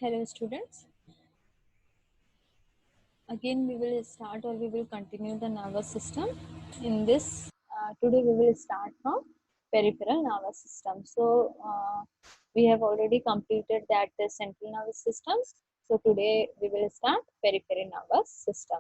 Hello students, again we will start or we will continue the nervous system. In this today we will start from peripheral nervous system. So we have already completed that the central nervous system. So today we will start peripheral nervous system.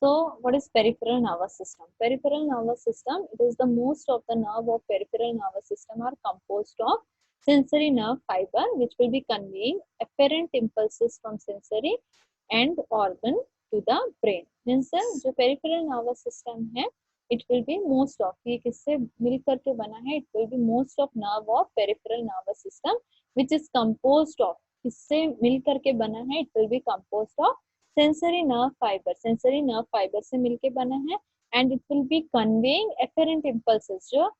So what is peripheral nervous system? Peripheral nervous system, it is the most of the nerve of peripheral nervous system are composed of sensory nerve fiber which will be conveying afferent impulses from sensory and organ to the brain. Means जो peripheral nervous system है, it will be most of, ये किससे मिल करके बना है, it will be most of nerve of peripheral nervous system which is composed of, किससे मिल करके बना है, it will be composed of sensory nerve fiber से मिलके बना है and it will be conveying afferent impulses. जो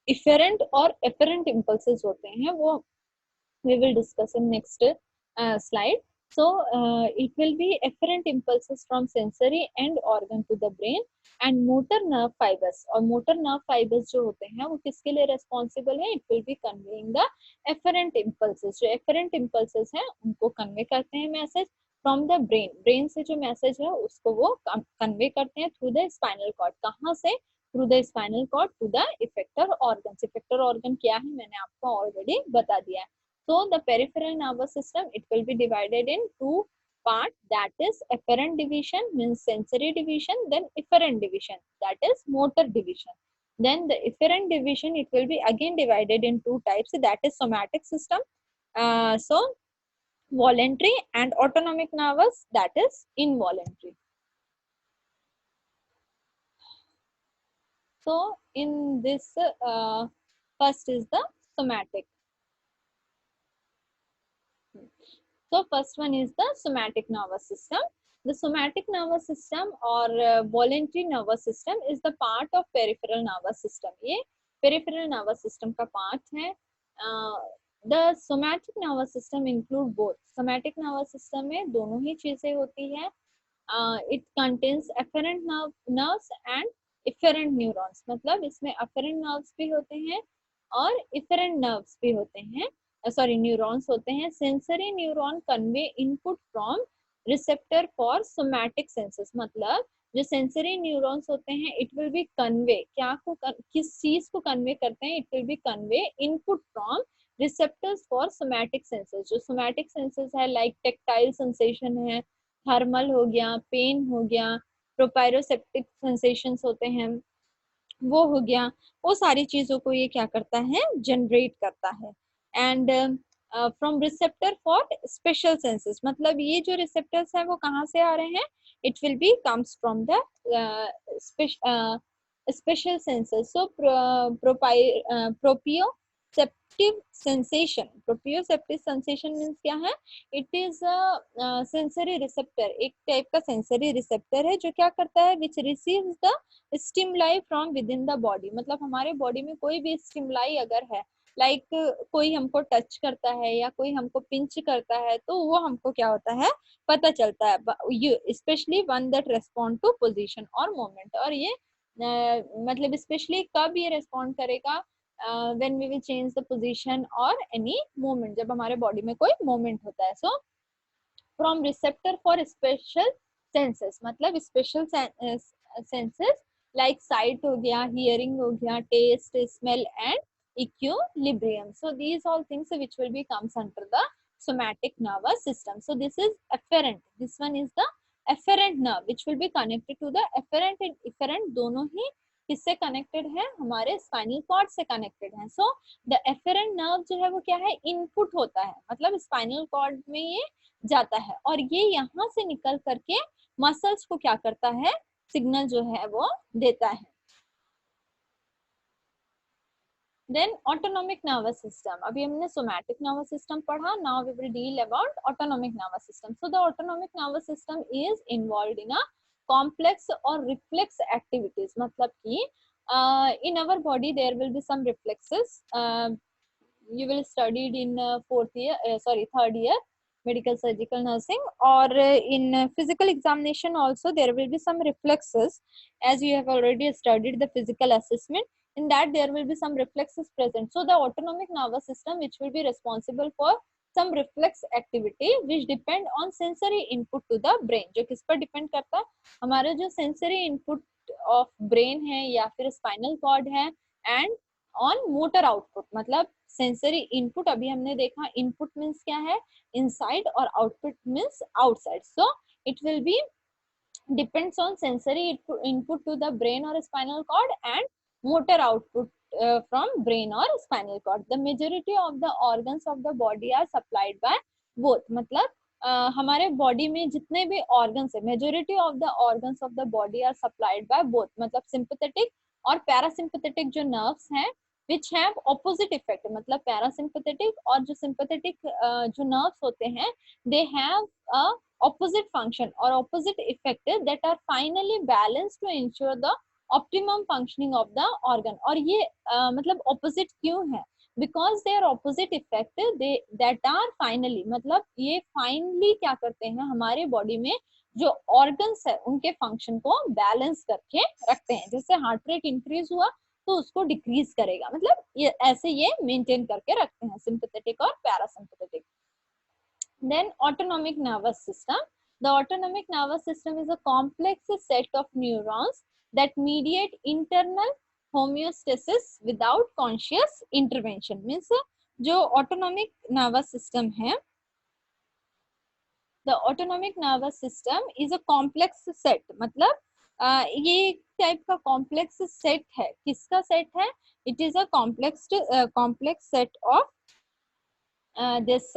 efferent और afferent impulses होते हैं वो we will discuss in next slide. So it will be afferent impulses from sensory and organ to the brain and motor nerve fibers. और motor nerve fibers जो होते हैं वो किसके लिए responsible है? It will be conveying the afferent impulses. जो afferent impulses हैं उनको convey करते हैं message from the brain. brain से जो message है उसको वो convey करते हैं through the spinal cord. कहाँ से? Through the spinal cord to the effector organs. Effector organ क्या है मैंने आपको already बता दिया है. So the peripheral nervous system, it will be divided in two parts, that is afferent division means sensory division, then efferent division, that is motor division. Then the efferent division, it will be again divided in two types, that is somatic system. So voluntary and autonomic nervous, that is involuntary. So in this first is the somatic. So first one is the somatic nervous system. The somatic nervous system or voluntary nervous system is the part of peripheral nervous system. ये peripheral nervous system का part है. The somatic nervous system include both. Somatic nervous system में दोनों ही चीजें होती है. It contains afferent nerves and efferent neurons. मतलब इसमें afferent nerves भी होते हैं और efferent nerves भी होते हैं. न्यूरॉन्स होते हैं. Sensory neuron convey input from receptor for somatic senses. मतलब जो सेंसरी न्यूरॉन्स होते हैं इट विल बी कन्वे क्या को किस चीज को कन्वे करते हैं, it will B convey input from receptors for somatic senses. जो सोमैटिक सेंसेस है लाइक टेक्टाइल सेंसेशन है, थर्मल हो गया, पेन हो गया, प्रोपायरोसेप्टिक सेंसेशंस होते हैं वो हो गया, वो सारी चीजों को ये क्या करता है, जनरेट करता है. And from receptor for special senses. मतलब ये जो रिसेप्टर्स है वो कहाँ से आ रहे हैं, it will be comes from the special senses. So proprioceptive sensation. Proprioceptive sensation means क्या है, इट इज सेंसरी रिसेप्टर. एक टाइप का सेंसरी रिसेप्टर है जो क्या करता है, which receives the stimuli from within the body. मतलब हमारे बॉडी में कोई भी स्टिमुलाई अगर है, लाइक कोई हमको टच करता है या कोई हमको पिंच करता है तो वो हमको क्या होता है पता चलता है. Specially one that respond to position और मोमेंट. और ये मतलब स्पेशली कब ये रेस्पॉन्ड करेगा, when we will change the position और एनी मोमेंट, जब हमारे बॉडी में कोई मोमेंट होता है. So from receptor for special senses. मतलब स्पेशल सेंसेस लाइक साइट हो गया, हियरिंग हो गया, taste, smell and equilibrium. So these all things which will be comes under the somatic nervous system. So this is afferent. This one is the afferent nerve which will be connected to the afferent and efferent. दोनों ही किससे connected है, हमारे spinal cord से connected है. So the efferent nerve जो है वो क्या है, इनपुट होता है. मतलब स्पाइनल कॉर्ड में ये जाता है और ये यहाँ से निकल करके मसल्स को क्या करता है, सिग्नल जो है वो देता है. Then autonomic nervous system. अभी हमने somatic nervous system पढ़ा. Now we will deal about autonomic nervous system. So the autonomic nervous system is involved in a complex or reflex activities. मतलब कि in our body there will be some reflexes. You will studied in third year medical surgical nursing, or in physical examination also there will be some reflexes, as you have already studied the physical assessment. In that there will be some reflexes present. So the autonomic nervous system which will be responsible for some reflex activity which depend on sensory input to the brain, जो किस पर depend करता है, हमारे जो sensory input of brain है या फिर spinal cord है, and on motor output, मतलब sensory input अभी हमने देखा input means क्या है inside और output means outside, so it will be depends on sensory input to the brain or spinal cord and motor output from brain or spinal cord. The majority of the organs of the body are supplied by both, मतलब हमारे body में जितने भी organs है, majority of the organs of the body are supplied by both, मतलब sympathetic और parasympathetic जो nerves हैं which have opposite effect, मतलब पैरासिम्पैथेटिक और जो सिंपैथेटिक जो नर्व्स होते हैं they have a opposite function or opposite effect that are finally balanced to ensure the optimum functioning of the organ. और ये मतलब opposite क्यों है, because they are opposite effect they that are finally, मतलब ये finally क्या करते हैं हमारे बॉडी में जो ऑर्गन्स है उनके फंक्शन को बैलेंस करके रखते हैं, जैसे हार्ट रेट इंक्रीज हुआ तो उसको डिक्रीज करेगा, मतलब ये ऐसे ये मेंटेन करके रखते हैं सिंपैथेटिक और parasympathetic. Then autonomic nervous system. The autonomic nervous system is a complex set of neurons that mediate internal homeostasis without conscious intervention. Means जो autonomic nervous system है, the autonomic nervous system is a complex set, मतलब ये एक type का complex set है. किसका set है? It is a complex set of this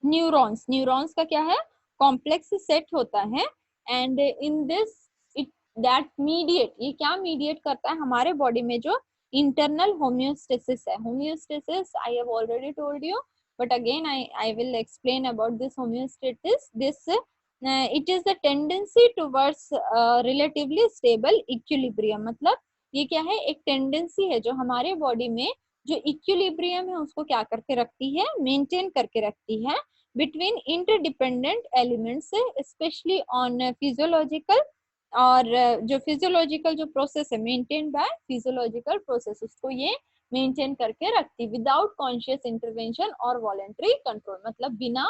neurons का क्या है, कॉम्प्लेक्स सेट होता है. And in this it that mediate, ये क्या मीडिएट करता है हमारे बॉडी में जो इंटरनल होम्योस्टेसिस है. Homeostasis I have already told you, but again I will explain about this homeostasis. This it is the tendency towards relatively stable equilibrium, मतलब ये क्या है, एक टेंडेंसी है जो हमारे बॉडी में जो इक्विलिब्रियम है उसको क्या करके रखती है, मेंटेन करके रखती है between interdependent elements, specially on physiological, और जो फिजियोलॉजिकल जो प्रोसेस है मेंटेन बाय फिजियोलॉजिकल प्रोसेस, उसको ये मेंटेन करके रखती विदाउट कॉन्शियस इंटरवेंशन और वॉलेंट्री कंट्रोल, मतलब बिना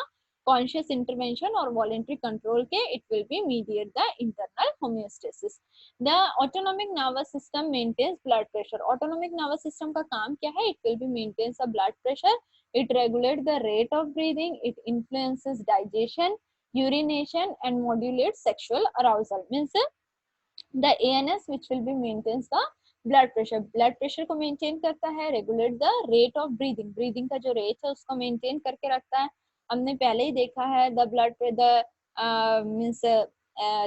कॉन्शियस इंटरवेंशन और वॉलेंट्री कंट्रोल के it will be mediate the internal homeostasis. The autonomic nervous system maintains blood pressure. Autonomic nervous system का काम क्या है? It will be maintains the blood pressure, it regulate the rate of breathing, it influences digestion, urination and modulate sexual arousal. Means the ANS which will be maintains the blood pressure को maintain करता है, regulate the rate of breathing का जो rate है उसको maintain करके रखता है. हमने पहले ही देखा है the means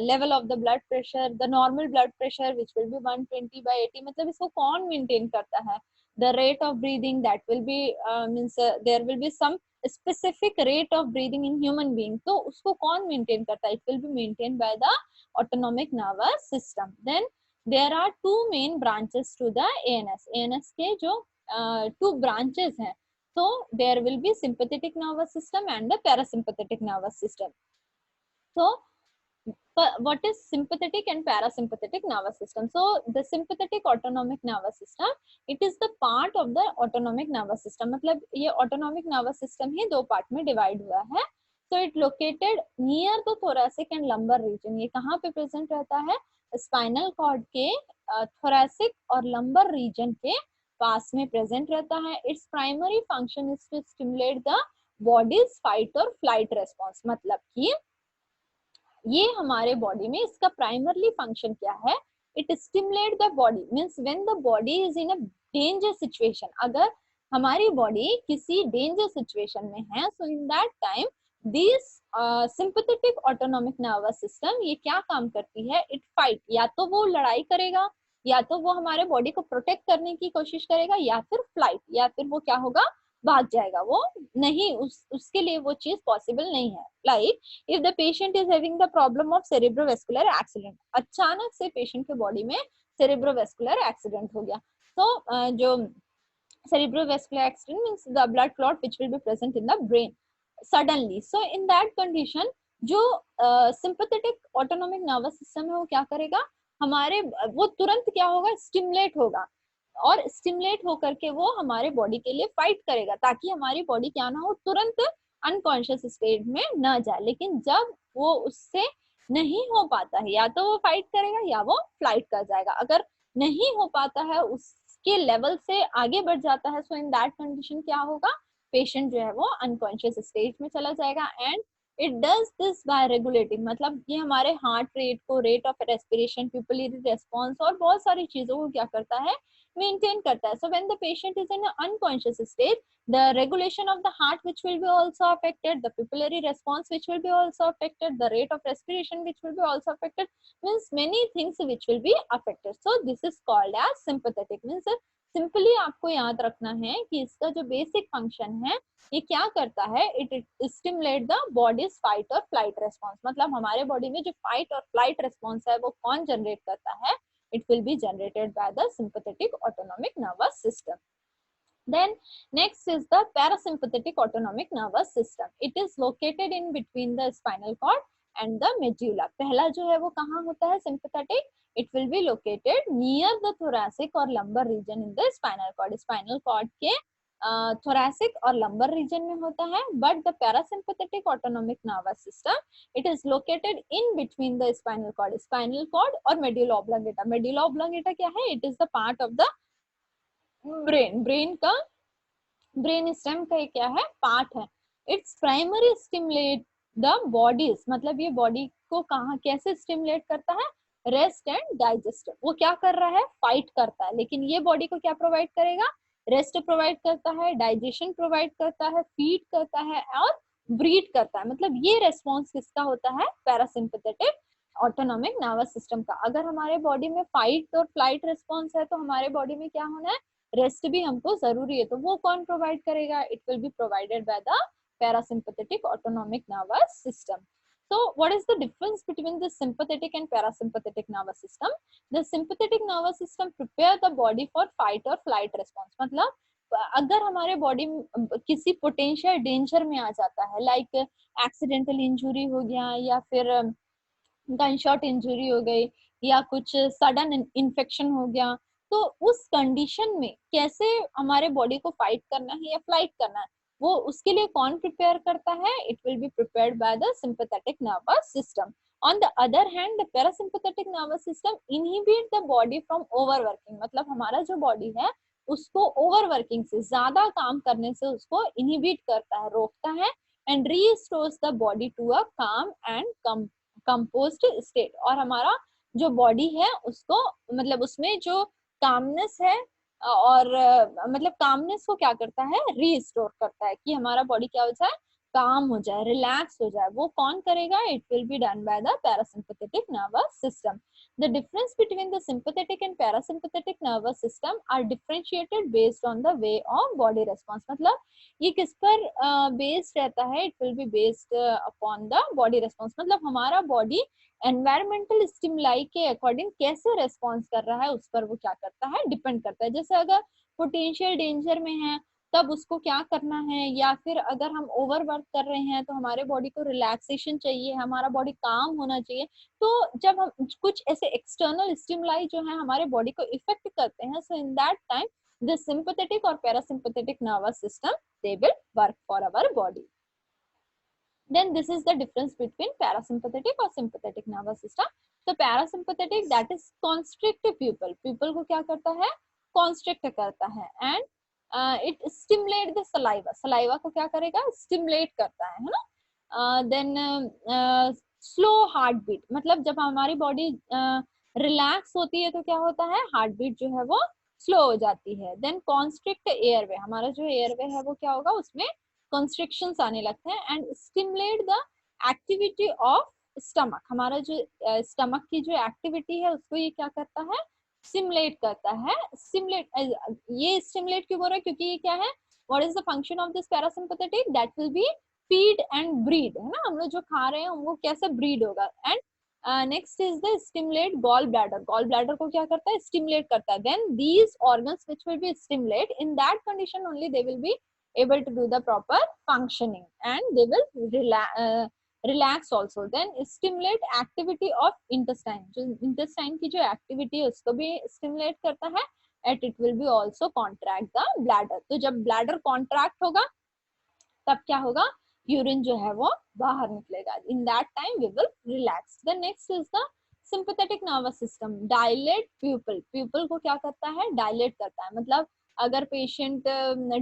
level of the blood pressure, the normal blood pressure which will be 120/80, मतलब इसको कौन maintain करता है? The rate of breathing that will be means there will be some specific rate of breathing in human being, तो उसको कौन maintain करता है? It will be maintained by the autonomic nervous system. Then there are two main branches to the ANS के जो two branches हैं, so there will be sympathetic nervous system and the parasympathetic nervous system. So what is sympathetic and parasympathetic nervous system? So the sympathetic autonomic nervous system, it is the part of the autonomic nervous system, मतलब ये autonomic nervous system ही दो part में divide हुआ है. So it located near the thoracic and lumbar region. ये कहाँ पे present रहता है? स्पाइनल कॉर्ड के thoracic और lumbar region के पास में प्रेजेंट रहता है. Its primary function is to stimulate the body's fight or flight response, मतलब कि ये हमारे बॉडी में इसका प्राइमरली फंक्शन क्या है? It stimulate the body, means when the body is in a danger situation, अगर हमारी बॉडी किसी डेंजर सिचुएशन में है, so in that time this sympathetic autonomic nervous system ये क्या काम करती है? इट फाइट, या तो वो लड़ाई करेगा, या तो वो हमारे बॉडी को प्रोटेक्ट करने की कोशिश करेगा, या फिर फ्लाइट, या फिर वो क्या होगा, भाग जाएगा. वो नहीं, उसके लिए वो चीज पॉसिबल नहीं है. Like if the patient is having the problem of cerebrovascular accident, अचानक से पेशेंट के बॉडी में सेरेब्रोवास्कुलर एक्सीडेंट हो गया, तो जो cerebrovascular accident means the blood clot which will be present in the brain suddenly. So in that condition जो sympathetic autonomic nervous system है वो क्या करेगा, हमारे वो तुरंत क्या होगा, स्टिमुलेट होगा. और स्टिमुलेट होकर के वो हमारे बॉडी के लिए फाइट करेगा, ताकि हमारी बॉडी क्या ना हो, तुरंत अनकॉन्शियस स्टेट में न जाए। लेकिन जब वो उससे नहीं हो पाता है, या तो वो फाइट करेगा या वो फ्लाइट कर जाएगा। अगर नहीं हो पाता है, उसके लेवल से आगे बढ़ जाता है, सो इन दैट कंडीशन क्या होगा, पेशेंट जो है वो अनकॉन्शियस स्टेट में चला जाएगा। And it does this by regulating, मतलब ये हमारे हार्ट रेट को, रेट ऑफ रेस्पिरेशन, पिपलिरी रेस्पॉन्स और बहुत सारी चीजों को क्या करता है, मेंटेन करता है। So when the patient is in unconscious state, the regulation of the heart which will be also affected, the pupillary response which will be also affected, the rate of respiration which will be also affected, means many things which will be affected. So this is called as sympathetic, means simply आपको याद रखना है कि इसका जो basic function है, ये क्या करता है, it stimulate the bodies fight और फ्लाइट रेस्पॉन्स। मतलब हमारे बॉडी में जो फाइट और फ्लाइट रेस्पॉन्स है वो कौन जनरेट करता है, it will be generated by the sympathetic autonomic nervous system. Then next is the parasympathetic autonomic nervous system. It is located in between the spinal cord and the medulla. पहला जो है वो कहाँ होता है sympathetic, it will be located near the thoracic or lumbar region in the spinal cord. spinal cord के thoracic और lumbar region में होता है. But the parasympathetic autonomic nervous system, it is located in between the spinal cord और medulla oblongata. medulla oblongata क्या है, it is the part of the brain का, brain stem का क्या है, पार्ट है. Its primary stimulate the bodies, मतलब ये बॉडी को कहाँ कैसे स्टिमुलेट करता है, रेस्ट एंड डाइजेस्ट. वो क्या कर रहा है, फाइट करता है, लेकिन ये बॉडी को क्या प्रोवाइड करेगा, रेस्ट प्रोवाइड करता है, डाइजेशन प्रोवाइड करता है, फीड करता है और ब्रीड करता है. मतलब ये रेस्पॉन्स किसका होता है, पैरासिम्पथेटिक ऑटोनॉमिक नर्वस सिस्टम का. अगर हमारे बॉडी में फाइट और फ्लाइट रेस्पॉन्स है, तो हमारे बॉडी में क्या होना है, रेस्ट भी हमको जरूरी है. तो वो कौन प्रोवाइड करेगा, it will be provided by the parasympathetic autonomic nervous system. So what is the difference between the sympathetic and parasympathetic nervous system? The sympathetic nervous system prepare the body for fight or flight response. मतलब अगर हमारे body किसी potential danger में आ जाता है, like accidental injury हो गया, या फिर गन शॉट इंजुरी हो गई, या कुछ सडन इन्फेक्शन हो गया, तो उस कंडीशन में कैसे हमारे बॉडी को फाइट करना है या फ्लाइट करना है, वो उसके लिए कौन प्रिपेयर करता है, it will be prepared by the sympathetic nervous system. On the other hand the parasympathetic nervous system inhibit the body from overworking. मतलब हमारा जो बॉडी है उसको ओवरवर्किंग से, ज्यादा काम करने से उसको इनहिबिट करता है, रोकता है, and restores the body to a calm and composed state. और हमारा जो बॉडी है उसको, मतलब उसमें जो कामनेस है, और मतलब कामनेस को क्या करता है, रीस्टोर करता है, कि हमारा बॉडी क्या हो जाए, काम हो जाए, रिलैक्स हो जाए. वो कौन करेगा, it will be done by the parasympathetic nervous system. The difference between the sympathetic and parasympathetic nervous system are differentiated based on the way of body response. मतलब ये किस पर बेस्ड रहता है, it will be based upon the body response. मतलब हमारा body environmental stimuli के according कैसे रेस्पॉन्स कर रहा है, उस पर वो क्या करता है, डिपेंड करता है. जैसे अगर पोटेंशियल डेंजर में है तब उसको क्या करना है, या फिर अगर हम ओवरवर्क कर रहे हैं तो हमारे बॉडी को रिलैक्सेशन चाहिए, हमारा बॉडी काम होना चाहिए. तो जब हम कुछ ऐसे एक्सटर्नल स्टिमुलाई जो है हमारे बॉडी को इफेक्ट करते हैं, so in that time the sympathetic और parasympathetic nervous system they will work for our body. Then this is the difference between parasympathetic और sympathetic nervous system. So parasympathetic that is constrict pupil. Pupil को क्या करता है, constrict करता है, and it stimulate the saliva. Saliva को क्या करेगा, stimulate करता है ना. Then slow heartbeat. मतलब जब हमारी बॉडी रिलैक्स होती है तो क्या होता है, हार्ट बीट जो है वो स्लो हो जाती है. देन कॉन्स्ट्रिक्ट एयरवे, हमारा जो एयरवे है वो क्या होगा, उसमें कंस्ट्रिक्शंस आने लगते हैं. And stimulate the activity of stomach. हमारा जो स्टमक की जो एक्टिविटी है उसको ये क्या करता है, स्टिमुलेट करता है. स्टिमुलेट, ये स्टिमुलेट क्यों बोल रहा है, क्योंकि ये क्या है, what is the function of this parasympathetic, that will be feed and breed, है ना. हम लोग जो खा रहे हैं वो कैसे ब्रीड होगा. And next is the stimulate gall bladder. Gall bladder को क्या करता है, स्टिमुलेट करता है. Then these organs which will be stimulate, in that condition only they will be able to do the proper functioning, and they will relax also. Then stimulate activity of intestine. जो intestine की जो activity है उसको भी stimulate करता है, at it will B also contract the bladder. तो जब ब्लैडर कॉन्ट्रैक्ट होगा तब क्या होगा, यूरिन जो है वो बाहर निकलेगा। In that time we will relax. The next is the sympathetic nervous system. Dilate pupil, pupil को क्या करता है, डायलेट करता है। मतलब अगर पेशेंट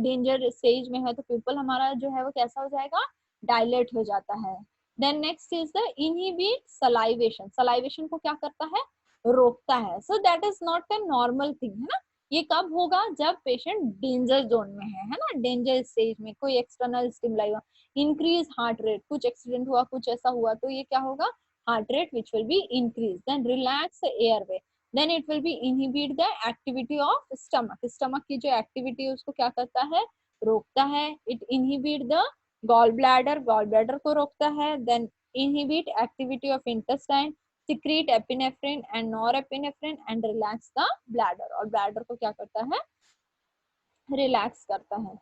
डेंजर स्टेज में है तो प्यूपल हमारा जो है वो कैसा हो जाएगा, डायलेट हो जाता है। Then next is the inhibit salivation. Salivation को क्या करता है, रोकता है। So that is not a normal thing, है ना। ये कब होगा, जब पेशेंट डेंजर जोन में है ना, डेंजर स्टेज में, कोई एक्सटर्नल स्टिमुलाई हुआ, इंक्रीज हार्ट रेट, कुछ एक्सीडेंट हुआ, कुछ ऐसा हुआ, तो ये क्या होगा, heart rate which will be increase. Then relax airway, then it will be inhibit the activity of stomach. Stomach की जो एक्टिविटी है उसको क्या करता है, रोकता है। It inhibit the gall bladder, gall bladder को रोकता है। Then inhibit activity of intestine, secrete epinephrine and norepinephrine and relax the bladder। और bladder को क्या करता है, रिलैक्स करता है।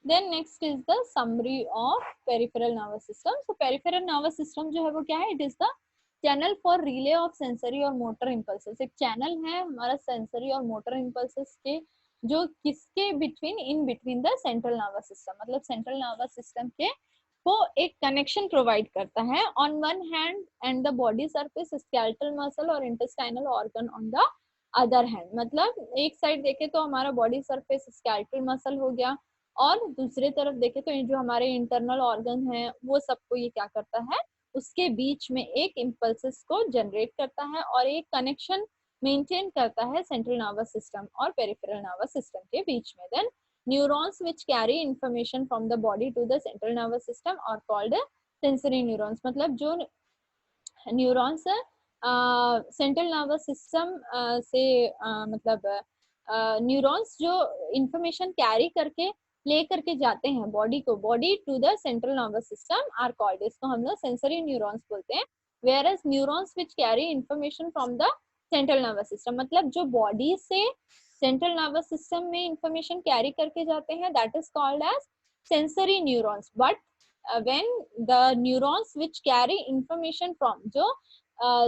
Then next is the summary of peripheral nervous system। So peripheral nervous system जो है वो क्या है, it is the channel for relay of sensory और motor impulses। एक चैनल है हमारा सेंसरी और मोटर इम्पल्सेस के, जो किसके between, in between the central nervous system, मतलब सेंट्रल नर्वस सिस्टम के को एक कनेक्शन प्रोवाइड करता है। On one hand and the body surface skeletal muscle और intestinal organ on the other hand. मतलब एक साइड देखे तो हमारा बॉडी सरफेस स्केलेटल मसल हो गया, और दूसरे तरफ देखे तो ये जो हमारे इंटरनल ऑर्गन है वो सबको ये क्या करता है, उसके बीच में एक इम्पल्सेस को जनरेट करता है और एक कनेक्शन मेंटेन करता है सेंट्रल नर्वस सिस्टम और पेरिफेरल नर्वस सिस्टम के बीच में। Then neurons which carry information from the body to the central nervous system are called sensory neurons. मतलब जो न्यूरॉन्स सेंट्रल नर्वस सिस्टम से मतलब न्यूरॉन्स जो इंफॉर्मेशन कैरी करके ले करके जाते हैं बॉडी को, body to the central nervous system are called, इसको हम लोग सेंसरी न्यूरॉन्स बोलते हैं। Whereas neurons which carry information from the central nervous system, मतलब जो बॉडी से सेंट्रल नर्वस सिस्टम में इंफॉर्मेशन कैरी करके जाते हैं, that is called as sensory neurons. But when the neurons which carry information from, जो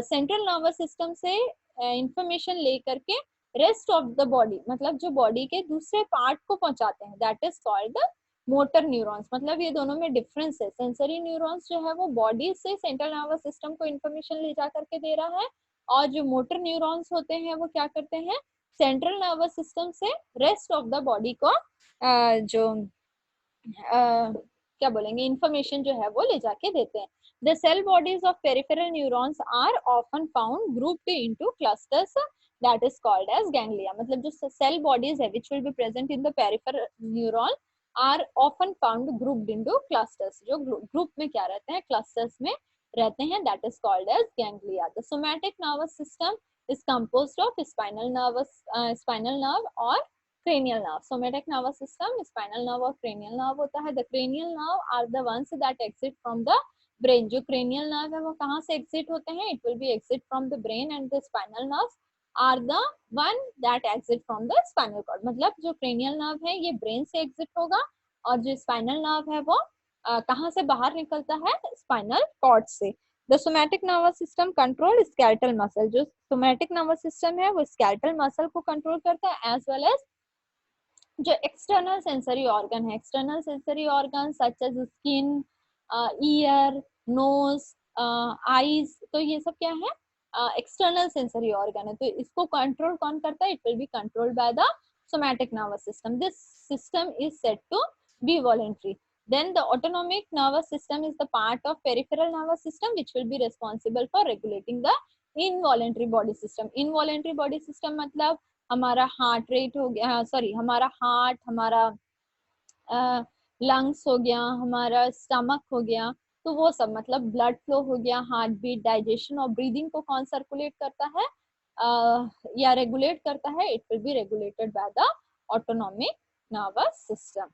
central nervous system से information ले करके रेस्ट ऑफ द बॉडी, मतलब जो बॉडी के दूसरे पार्ट को पहुंचाते हैं, that is called the motor neurons. मतलब ये दोनों में डिफरेंस है। सेंसरी न्यूरॉन्स जो है वो बॉडी से सेंट्रल नर्वस सिस्टम को इंफॉर्मेशन ले जा करके दे रहा है, और जो मोटर न्यूरॉन्स होते हैं वो क्या करते हैं, सेंट्रल नर्वस सिस्टम से रेस्ट ऑफ द बॉडी को जो क्या बोलेंगे, इंफॉर्मेशन जो है वो ले जाके देते हैं। The cell bodies of peripheral neurons are often found grouped into clusters, that is called as ganglia. मतलब जो सेल बॉडीज है which will be present in the peripheral neuron are often found grouped into clusters, जो group में क्या रहते हैं, clusters में रहते हैं, that is called as ganglia. The somatic nervous system is composed of spinal nerve और cranial nerve। somatic nervous system spinal nerve और cranial nerve होता है। the cranial nerve are the ones that exit from the brain। जो cranial nerve है वो कहाँ से exit होते हैं, it will be exit from the brain, and the spinal nerves are the one that exit from the spinal cord। मतलब जो cranial nerve है ये brain से exit होगा, और जो spinal nerve है वो कहाँ से बाहर निकलता है, spinal cord से। the somatic nervous system control skeletal muscle। जो somatic nervous system है वो skeletal muscle को control करता है, as well as जो एक्सटर्नल सेंसरी ऑर्गन है, external sensory organ such as skin, ear, nose, eyes, तो ये सब क्या है, एक्सटर्नल सेंसरी ऑर्गन है। तो इसको कंट्रोल कौन करता है, it will be controlled by the somatic nervous system. This system is said to be voluntary. Then the autonomic nervous system is the part of peripheral nervous system which will be responsible for regulating the involuntary body system। involuntary body system मतलब हमारा heart rate हो गया, sorry हमारा heart, हमारा lungs हो गया, हमारा stomach हो गया, तो वो सब मतलब ब्लड फ्लो हो गया, हार्ट बीट, डाइजेशन और ब्रीदिंग को कौन सर्कुलेट करता है या रेगुलेट करता है, it will be regulated by the autonomic nervous system.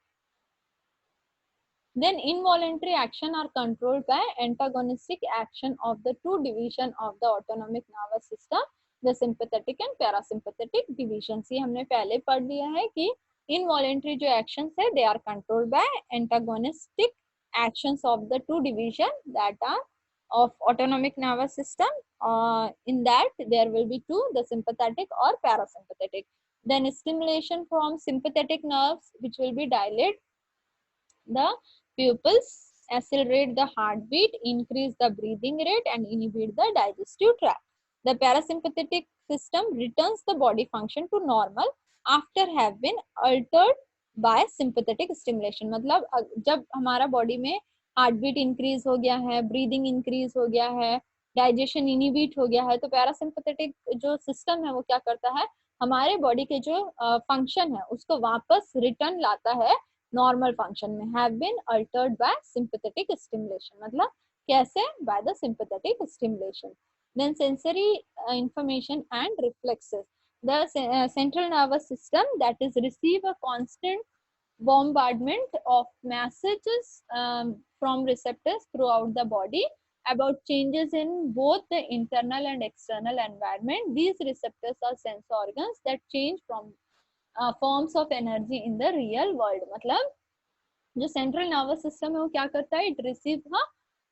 Then involuntary action are controlled by antagonistic action of the two division of the autonomic nervous system, the sympathetic and parasympathetic divisions। ये हमने पहले पढ़ लिया है कि involuntary जो actions है they are controlled by antagonistic actions of the two division that are of autonomic nervous system. In that there will be two, the sympathetic or parasympathetic. Then stimulation from sympathetic nerves, which will be dilate the pupils, accelerate the heartbeat, increase the breathing rate, and inhibit the digestive tract. The parasympathetic system returns the body function to normal after have been altered by sympathetic stimulation. मतलब जब हमारा body में heart beat increase हो गया है, breathing increase हो गया है, डाइजेशन इनिबिट हो गया है, तो पैरासिम्पथेटिक जो सिस्टम है वो क्या करता है, हमारे बॉडी के जो फंक्शन है उसको वापस रिटर्न लाता है नॉर्मल फंक्शन में. Have been altered by sympathetic stimulation, मतलब कैसे, by the sympathetic stimulation. Then sensory information and reflexes. The central nervous system that is receive a constant bombardment of messages from receptors throughout the body about changes in both the internal and external environment. These receptors are sense organs that change from forms of energy in the real world. मतलब जो central nervous system है वो क्या करता है, it receive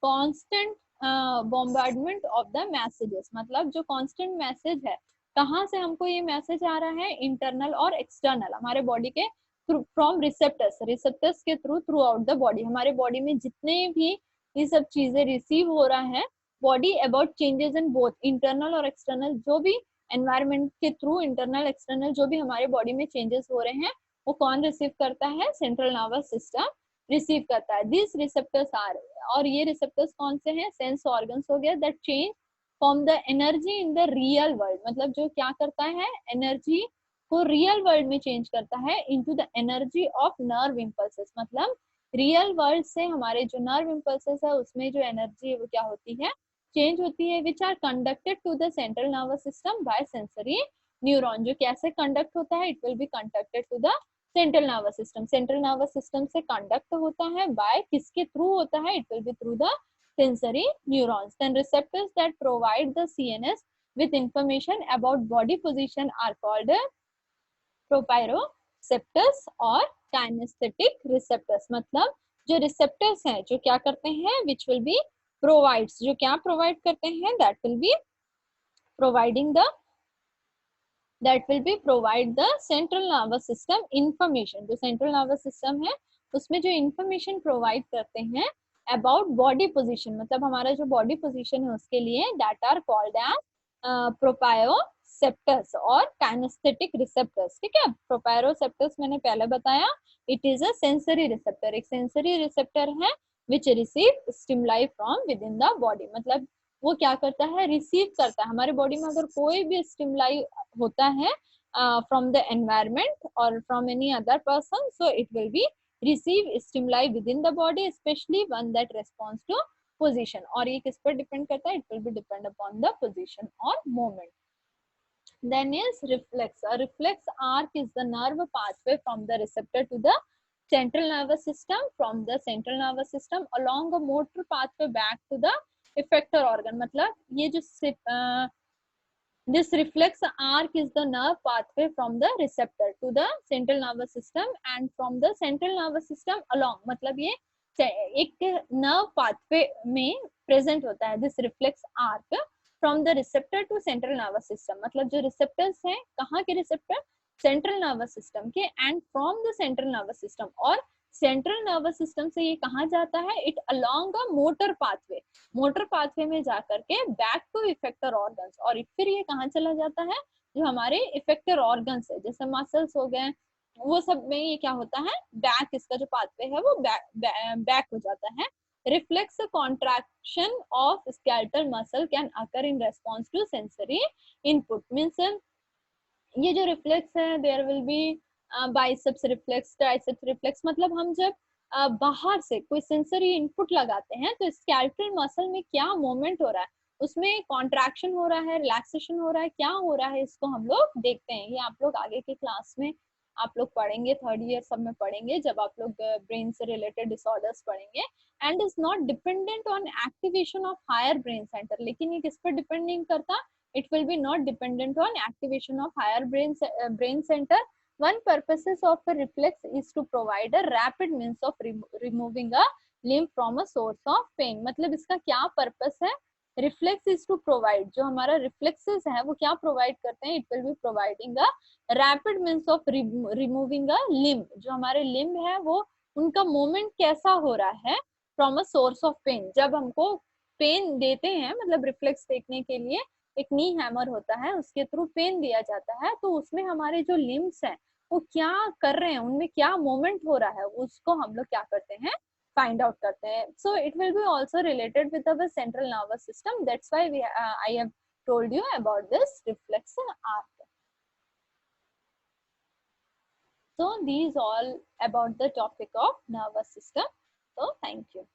constant bombardment of the messages. मतलब जो constant message है, कहाँ से हमको ये मैसेज आ रहा है, इंटरनल और एक्सटर्नल, हमारे बॉडी के फ्रॉम रिसेप्टर्स, रिसेप्टर्स के थ्रू आउट द बॉडी. हमारे बॉडी में जितने भी ये सब चीजें रिसीव हो रहा है body about changes in both internal और एक्सटर्नल, जो भी एनवायरमेंट के थ्रू इंटरनल एक्सटर्नल जो भी हमारे बॉडी में चेंजेस हो रहे हैं वो कौन रिसीव करता है, सेंट्रल नर्वस सिस्टम रिसीव करता है. दिस रिसेप्टर्स आर, और ये रिसेप्टर्स कौन से हैं, सेंस ऑर्गन्स हो गया, that change from the energy in the real world. मतलब जो क्या करता है, एनर्जी को रियल वर्ल्ड में चेंज करता है into the energy of nerve impulses. मतलब रियल वर्ल्ड से हमारे जो नर्व इम्पल्सेस है उसमें जो एनर्जी है वो क्या होती है, चेंज होती है, which are conducted to the central nervous system by sensory neuron. जो कैसे कंडक्ट होता है, it will be conducted to the central nervous system. Central nervous system से कंडक्ट होता है बाय किसके थ्रू होता है, it will be through the sensory neurons. Then receptors that provide the CNS with information about body position are called proprioceptors और kinesthetic receptors. मतलब जो receptors हैं जो क्या करते हैं, which will be provides, जो क्या provide करते हैं, that will be provide the central nervous system information. जो central nervous system है उसमें जो information provide करते हैं about body position, मतलब हमारा जो body position है उसके लिए, that are called as proprioceptors और kinesthetic receptors. ठीक है, proprioceptors मैंने पहले बताया, it is a sensory receptor. एक sensory receptor है which receive stimuli from within the body. मतलब वो क्या करता है, रिसीव करता है. हमारे बॉडी में अगर कोई भी स्टिमुलाई होता है फ्रॉम द एनवायरमेंट और from any other person, so it will B receive stimuli within the body, especially one that responds to position. और ये किस पर डिपेंड करता है, it will be depend upon the position or movement. Then is reflex. A reflex arc is the nerve pathway from the receptor to the central nervous system, from the central nervous system along a motor pathway back to the effector organ. मतलब ये जो this reflex arc is the nerve pathway from the receptor to the central nervous system and from the central nervous system along. मतलब ये एक nerve pathway में present होता है this reflex arc from the receptor to central nervous system. मतलब जो receptors हैं, कहाँ के receptor, central nervous system के, and from the central nervous system, और सेंट्रल नर्वस सिस्टम से ये कहाँ जाता है, it along a motor pathway, motor pathway में जाकर के बैक टू इफेक्टर ऑर्गन्स, और फिर ये कहाँ चला जाता है, जो हमारे इफेक्टर ऑर्गन्स है जैसे मसल्स हो गए वो सब में ये क्या होता है, बैक, इसका जो पाथवे है वो बैक हो जाता है. Reflex contraction of skeletal muscle can occur in response to sensory input. Means ये जो रिफ्लेक्स है, there will be biceps reflex, triceps reflex. मतलब हम जब बाहर से कोई सेंसरी इनपुट लगाते हैं तो स्केलेटल मसल में क्या मूवमेंट हो रहा है, उसमें कॉन्ट्रैक्शन हो रहा है, रिलैक्सेशन हो रहा है, क्या हो रहा है, इसको हम लोग देखते हैं. ये आप लोग आगे के क्लास में आप लोग पढ़ेंगे, थर्ड ईयर सब में पढ़ेंगे जब आप लोग ब्रेन से रिलेटेड डिसऑर्डर्स पढ़ेंगे. And is not dependent on activation of higher brain center. लेकिन ये किस पर डिपेंड नहीं करता, it will be not dependent on activation of higher brain center. One purposes of a reflex is to provide a rapid means of removing a limb from a source of pain. मतलब इसका क्या purpose है? Reflex is to provide, जो हमारा reflexes है वो क्या provide करते हैं? It will be providing a rapid means of removing a limb, जो हमारे लिम्ब है वो उनका मूवमेंट कैसा हो रहा है from a source of pain. जब हमको पेन देते हैं, मतलब रिफ्लेक्स देखने के लिए एक नी हैमर होता है, उसके थ्रू पेन दिया जाता है, तो उसमें हमारे जो लिम्स हैं वो क्या कर रहे हैं, उनमें क्या मूवमेंट हो रहा है, उसको हम लोग क्या करते हैं? फाइंड आउट करते हैं. So it will be also related with our central nervous system. That's why I have told you about this reflex arc. So these all about the topic of nervous system. So thank you.